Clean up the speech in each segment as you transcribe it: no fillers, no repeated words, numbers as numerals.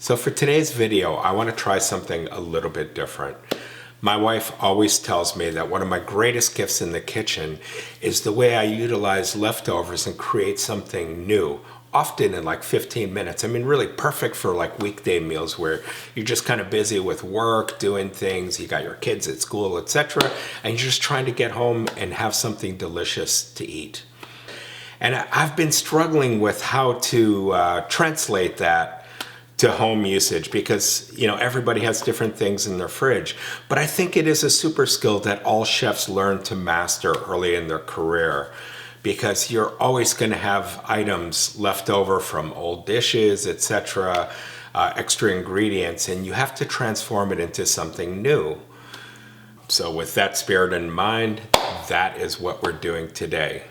So for today's video, I want to try something a little bit different. My wife always tells me that one of my greatest gifts in the kitchen is the way I utilize leftovers and create something new, often in like 15 minutes. I mean, really perfect for like weekday meals where you're just kind of busy with work, doing things, you got your kids at school, etc. And you're just trying to get home and have something delicious to eat. And I've been struggling with how to translate that to home usage because, you know, everybody has different things in their fridge. But I think it is a super skill that all chefs learn to master early in their career because you're always going to have items left over from old dishes, etc., extra ingredients, and you have to transform it into something new. So with that spirit in mind, that is what we're doing today.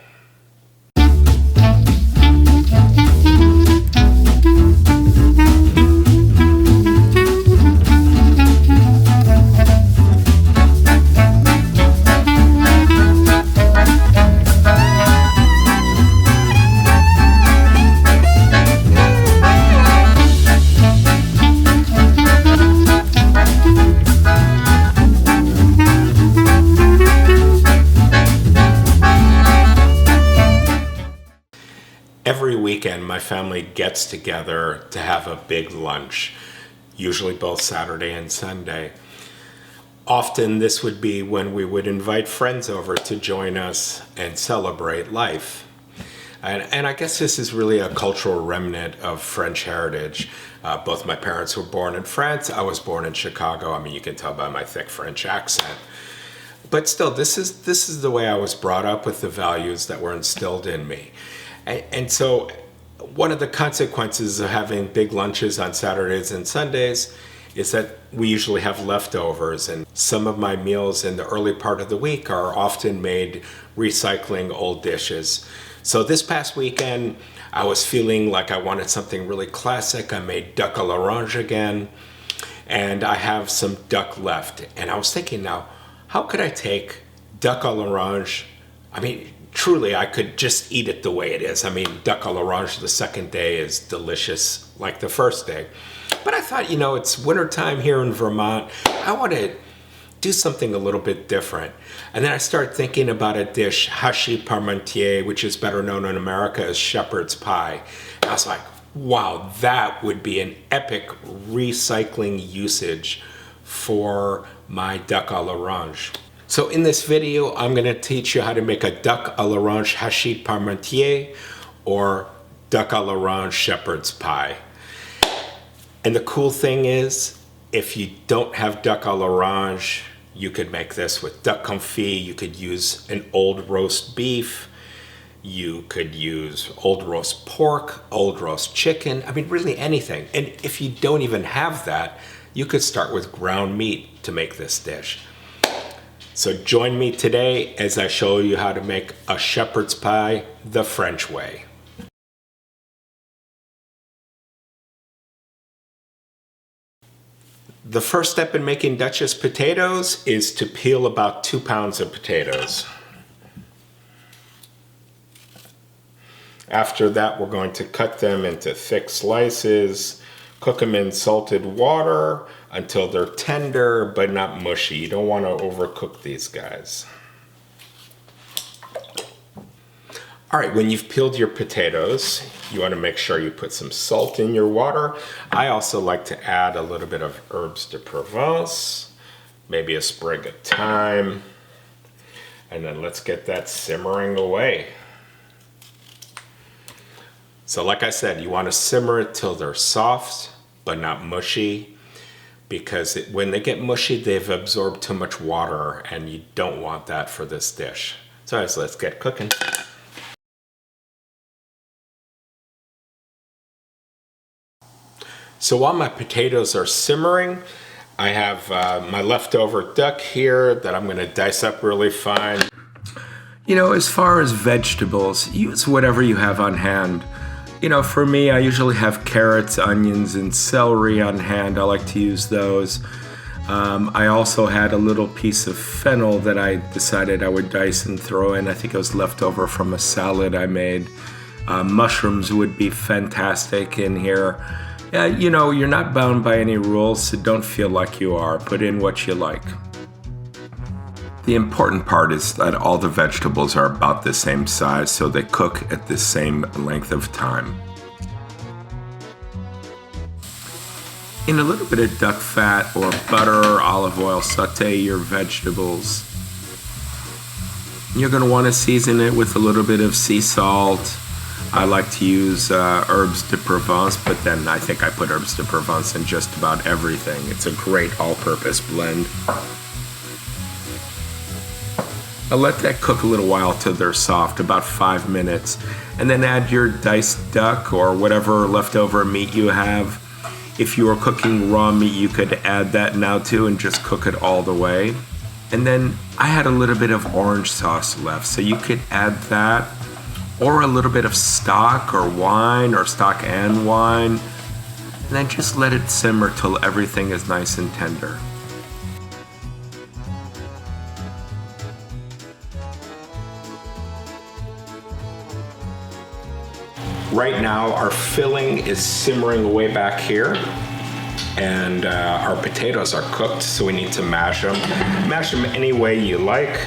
Every weekend, my family gets together to have a big lunch, usually both Saturday and Sunday. Often this would be when we would invite friends over to join us and celebrate life. And I guess this is really a cultural remnant of French heritage. Both my parents were born in France. I was born in Chicago. I mean, you can tell by my thick French accent. But still, this is the way I was brought up with the values that were instilled in me. And so one of the consequences of having big lunches on Saturdays and Sundays is that we usually have leftovers, and some of my meals in the early part of the week are often made recycling old dishes. So this past weekend, I was feeling like I wanted something really classic. I made duck à l'orange again, and I have some duck left. And I was thinking now, how could I take duck à l'orange? I mean, truly, I could just eat it the way it is. I mean, duck à l'orange the second day is delicious like the first day. But I thought, you know, it's wintertime here in Vermont. I want to do something a little bit different. And then I started thinking about a dish, hachis Parmentier, which is better known in America as shepherd's pie. And I was like, wow, that would be an epic recycling usage for my duck à l'orange. So in this video, I'm going to teach you how to make a duck à l'orange hachis Parmentier or duck à l'orange shepherd's pie. And the cool thing is, if you don't have duck à l'orange, you could make this with duck confit. You could use an old roast beef. You could use old roast pork, old roast chicken. I mean, really anything. And if you don't even have that, you could start with ground meat to make this dish. So join me today as I show you how to make a shepherd's pie the French way. The first step in making Duchess potatoes is to peel about 2 pounds of potatoes. After that, we're going to cut them into thick slices, cook them in salted water until they're tender but not mushy. You don't want to overcook these guys. All right, when you've peeled your potatoes, you want to make sure you put some salt in your water. I also like to add a little bit of herbes de Provence, maybe a sprig of thyme, and then let's get that simmering away. So like I said, you want to simmer it till they're soft but not mushy, because when they get mushy, they've absorbed too much water, and you don't want that for this dish. So let's get cooking. So while my potatoes are simmering, I have my leftover duck here that I'm going to dice up really fine. You know, as far as vegetables, use whatever you have on hand. You know, for me, I usually have carrots, onions, and celery on hand. I like to use those. I also had a little piece of fennel that I decided I would dice and throw in. I think it was left over from a salad I made. Mushrooms would be fantastic in here. You know, you're not bound by any rules, so don't feel like you are. Put in what you like. The important part is that all the vegetables are about the same size, so they cook at the same length of time. In a little bit of duck fat or butter or olive oil, saute your vegetables. You're going to want to season it with a little bit of sea salt. I like to use herbes de Provence, but then I think I put herbes de Provence in just about everything. It's a great all-purpose blend. I'll let that cook a little while till they're soft, about 5 minutes, and then add your diced duck or whatever leftover meat you have. If you are cooking raw meat, you could add that now too and just cook it all the way. And then I had a little bit of orange sauce left, so you could add that, or a little bit of stock or wine, or stock and wine, and then just let it simmer till everything is nice and tender. Right now, our filling is simmering away back here, and our potatoes are cooked, so we need to mash them. Mash them any way you like.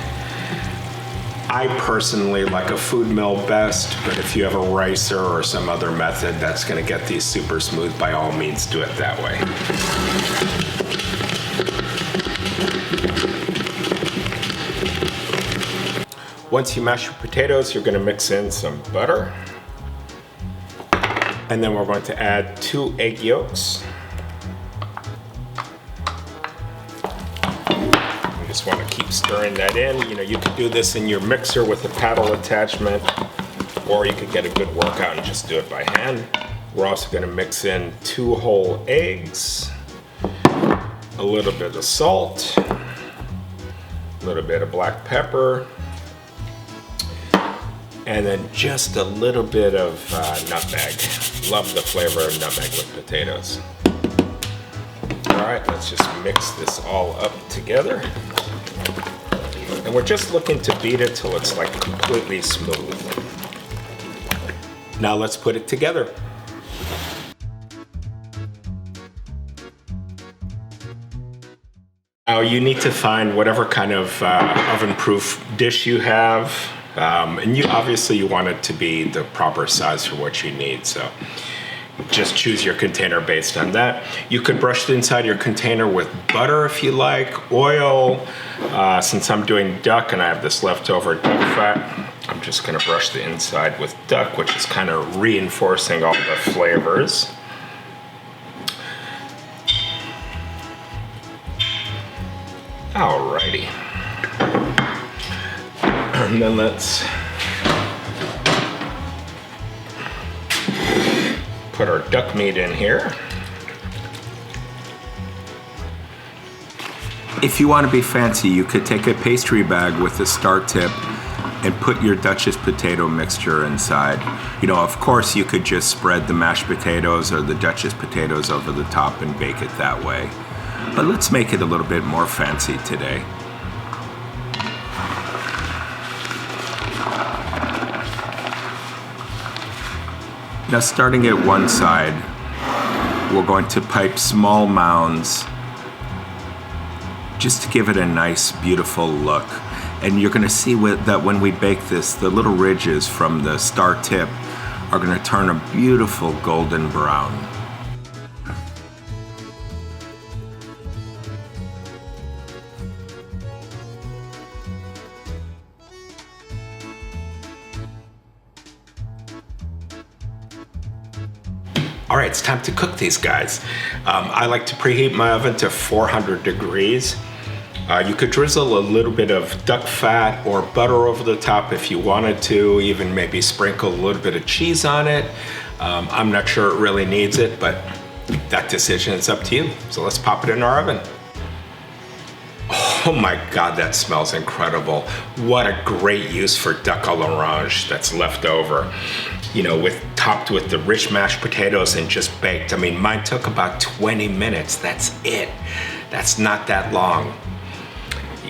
I personally like a food mill best, but if you have a ricer or some other method that's going to get these super smooth, by all means do it that way. Once you mash your potatoes, you're going to mix in some butter. And then we're going to add 2 egg yolks. Just want to keep stirring that in. You know, you could do this in your mixer with a paddle attachment, or you could get a good workout and just do it by hand. We're also going to mix in 2 whole eggs, a little bit of salt, a little bit of black pepper, and then just a little bit of nutmeg. Love the flavor of nutmeg with potatoes. All right, let's just mix this all up together. And we're just looking to beat it till it's like completely smooth. Now let's put it together. Now you need to find whatever kind of oven-proof dish you have. And you want it to be the proper size for what you need. So just choose your container based on that. You could brush the inside of your container with butter if you like, oil. Since I'm doing duck and I have this leftover duck fat, I'm just gonna brush the inside with duck, which is kind of reinforcing all the flavors. Alrighty. And then let's put our duck meat in here. If you want to be fancy, you could take a pastry bag with a star tip and put your Duchess potato mixture inside. You know, of course, you could just spread the mashed potatoes or the Duchess potatoes over the top and bake it that way. But let's make it a little bit more fancy today. Now, starting at one side, we're going to pipe small mounds just to give it a nice, beautiful look. And you're going to see that when we bake this, the little ridges from the star tip are going to turn a beautiful golden brown. All right, it's time to cook these guys. I like to preheat my oven to 400 degrees. You could drizzle a little bit of duck fat or butter over the top if you wanted to, even maybe sprinkle a little bit of cheese on it. I'm not sure it really needs it, but that decision is up to you. So let's pop it in our oven. Oh my God, that smells incredible. What a great use for duck à l'orange that's left over. You know, topped with the rich mashed potatoes and just baked. I mean, mine took about 20 minutes. That's it. That's not that long.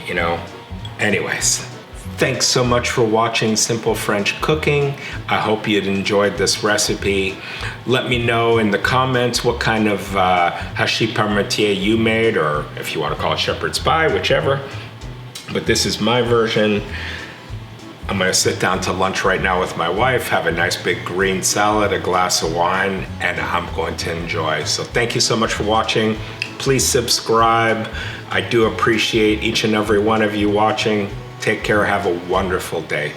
You know, anyways, Thanks so much for watching Simple French Cooking. I hope you'd enjoyed this recipe. Let me know in the comments what kind of hachis Parmentier you made, or if you want to call it shepherd's pie, whichever. But this is my version. I'm gonna sit down to lunch right now with my wife, have a nice big green salad, a glass of wine, and I'm going to enjoy. So thank you so much for watching. Please subscribe. I do appreciate each and every one of you watching. Take care, have a wonderful day.